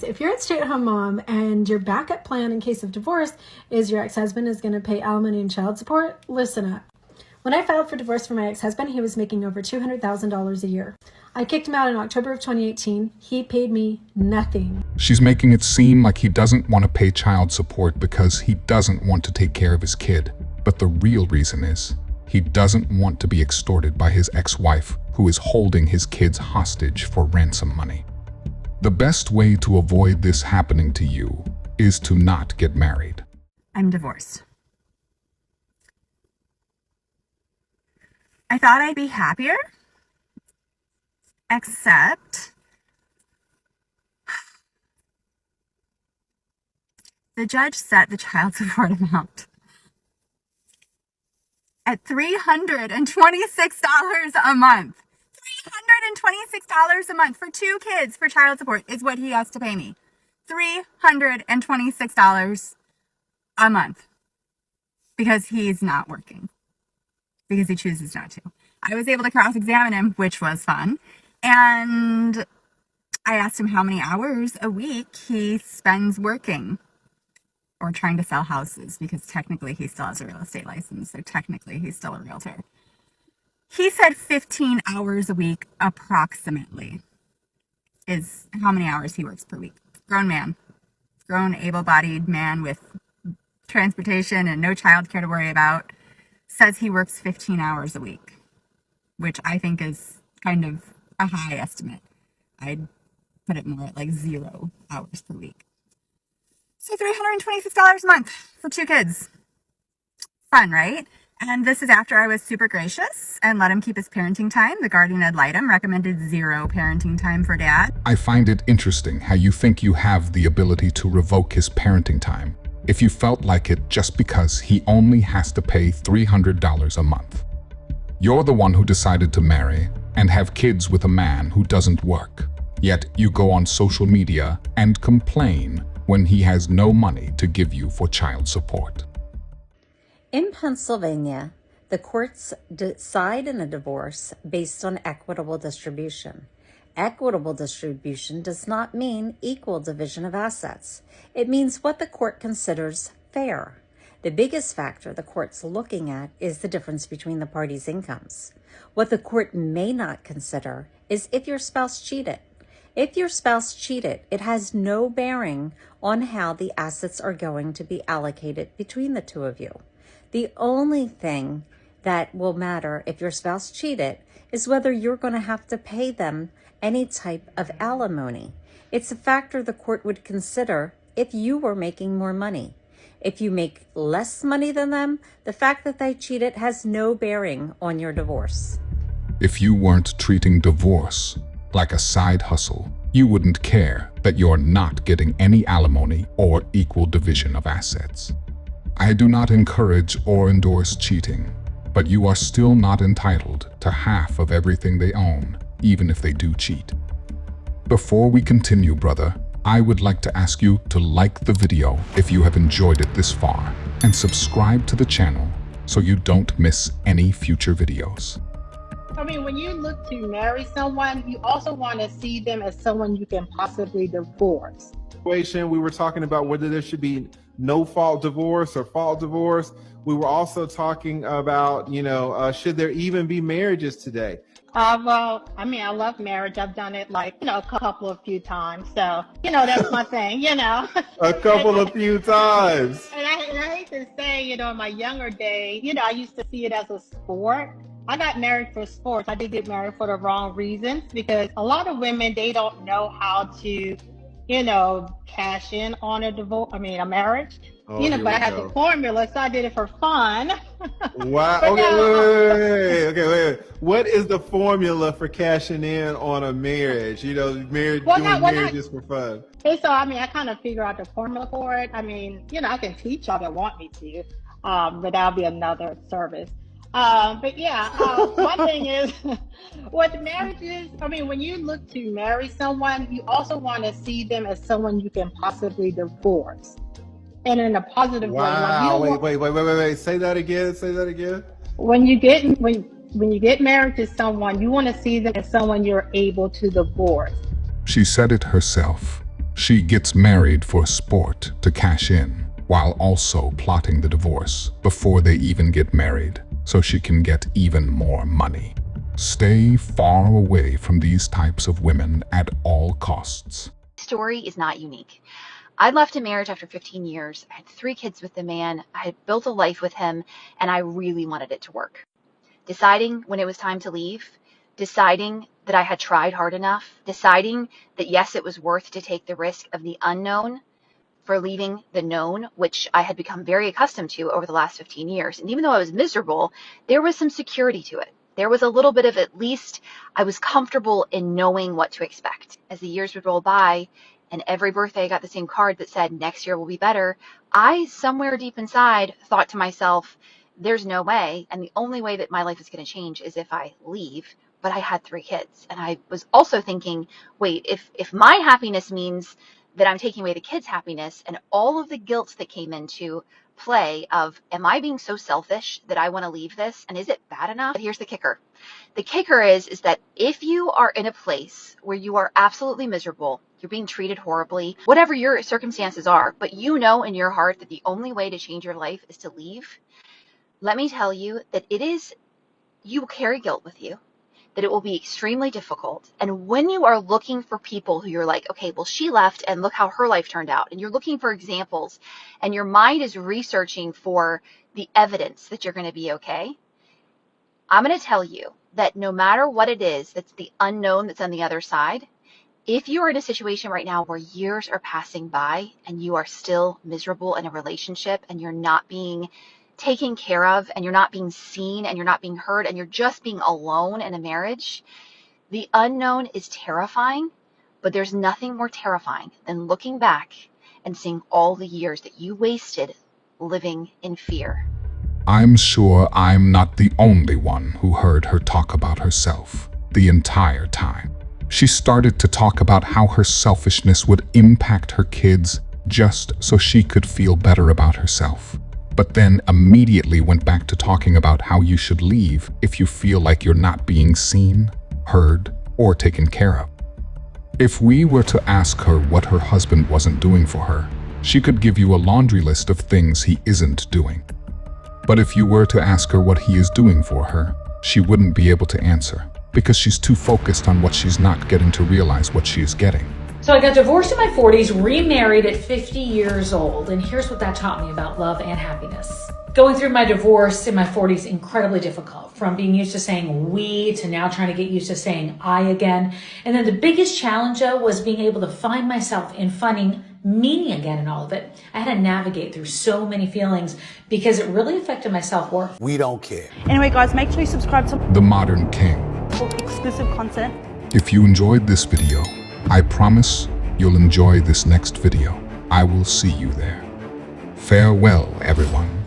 If you're a stay-at-home mom and your backup plan in case of divorce is your ex-husband is going to pay alimony and child support, listen up. When I filed for divorce for my ex-husband, he was making over $200,000 a year. I kicked him out in October of 2018. He paid me nothing. She's making it seem like he doesn't want to pay child support because he doesn't want to take care of his kid. But the real reason is he doesn't want to be extorted by his ex-wife, who is holding his kids hostage for ransom money. The best way to avoid this happening to you is to not get married. I'm divorced. I thought I'd be happier, except the judge set the child support amount at $326 a month. $326 a month for 2 kids for child support is what he has to pay me. $326 a month because he's not working, because he chooses not to. I was able to cross-examine him, which was fun. And I asked him how many hours a week he spends working or trying to sell houses, because technically he still has a real estate license. So technically he's still a realtor. He said 15 hours a week approximately is how many hours he works per week. Grown man, grown able-bodied man with transportation and no childcare to worry about, says he works 15 hours a week, which I think is kind of a high estimate. I'd put it more at like 0 hours per week. So $326 a month for 2 kids. Fun, right? And this is after I was super gracious and let him keep his parenting time. The guardian ad litem recommended 0 parenting time for dad. I find it interesting how you think you have the ability to revoke his parenting time if you felt like it just because he only has to pay $300 a month. You're the one who decided to marry and have kids with a man who doesn't work. Yet you go on social media and complain when he has no money to give you for child support. In Pennsylvania, the courts decide in a divorce based on equitable distribution. Equitable distribution does not mean equal division of assets. It means what the court considers fair. The biggest factor the court's looking at is the difference between the parties' incomes. What the court may not consider is if your spouse cheated. If your spouse cheated, it has no bearing on how the assets are going to be allocated between the two of you. The only thing that will matter if your spouse cheated is whether you're going to have to pay them any type of alimony. It's a factor the court would consider if you were making more money. If you make less money than them, the fact that they cheated has no bearing on your divorce. If you weren't treating divorce like a side hustle, you wouldn't care that you're not getting any alimony or equal division of assets. I do not encourage or endorse cheating, but you are still not entitled to half of everything they own, even if they do cheat. Before we continue, brother, I would like to ask you to like the video if you have enjoyed it this far, and subscribe to the channel so you don't miss any future videos. I mean, when you look to marry someone, you also want to see them as someone you can possibly divorce. We were talking about whether there should be no-fault divorce or fault divorce. We were also talking about, should there even be marriages today? Well, I mean, I love marriage. I've done it a few times. So, that's my thing, A few times. And I hate to say, in my younger day, I used to see it as a sport. I got married for sports. I did get married for the wrong reasons, because a lot of women, they don't know how to, cash in on a marriage. But I had the formula, so I did it for fun. Wow. Wait. What is the formula for cashing in on a marriage? Marriages for fun. And so, I kind of figure out the formula for it. I can teach y'all that want me to, but that'll be another service. One thing is, with marriages, when you look to marry someone, you also want to see them as someone you can possibly divorce. And in a positive way. Wait. Say that again. When you get married to someone, you want to see them as someone you're able to divorce. She said it herself. She gets married for sport to cash in, while also plotting the divorce before they even get married, so she can get even more money. Stay far away from these types of women at all costs. Story is not unique. I left a marriage after 15 years. I had 3 kids with the man. I had built a life with him, and I really wanted it to work. Deciding when it was time to leave, deciding that I had tried hard enough, deciding that yes, it was worth to take the risk of the unknown for leaving the known, which I had become very accustomed to over the last 15 years. And even though I was miserable, there was some security to it. There was a little bit of, at least I was comfortable in knowing what to expect. As the years would roll by, and every birthday I got the same card that said, next year will be better, I, somewhere deep inside, thought to myself, there's no way, and the only way that my life is going to change is if I leave. But I had 3 kids, and I was also thinking, wait, if my happiness means that I'm taking away the kids' happiness, and all of the guilt that came into play of, am I being so selfish that I want to leave this, and is it bad enough? But here's the kicker. The kicker is that if you are in a place where you are absolutely miserable, you're being treated horribly, whatever your circumstances are, but you know in your heart that the only way to change your life is to leave, let me tell you that you will carry guilt with you, that it will be extremely difficult. And when you are looking for people who you're like, okay, well, she left and look how her life turned out, and you're looking for examples, and your mind is researching for the evidence that you're going to be okay, I'm going to tell you that no matter what it is that's the unknown that's on the other side, if you are in a situation right now where years are passing by and you are still miserable in a relationship and you're not being taken care of and you're not being seen and you're not being heard and you're just being alone in a marriage, the unknown is terrifying, but there's nothing more terrifying than looking back and seeing all the years that you wasted living in fear. I'm sure I'm not the only one who heard her talk about herself the entire time. She started to talk about how her selfishness would impact her kids just so she could feel better about herself, but then immediately went back to talking about how you should leave if you feel like you're not being seen, heard, or taken care of. If we were to ask her what her husband wasn't doing for her, she could give you a laundry list of things he isn't doing. But if you were to ask her what he is doing for her, she wouldn't be able to answer, because she's too focused on what she's not getting to realize what she is getting. So I got divorced in my 40s, remarried at 50 years old, and here's what that taught me about love and happiness. Going through my divorce in my 40s, incredibly difficult, from being used to saying we to now trying to get used to saying I again. And then the biggest challenge, though, was being able to find myself in finding meaning again in all of it. I had to navigate through so many feelings because it really affected my self-worth. We don't care. Anyway, guys, make sure you subscribe to The Modern King. exclusive content. If you enjoyed this video, I promise you'll enjoy this next video. I will see you there. Farewell, everyone.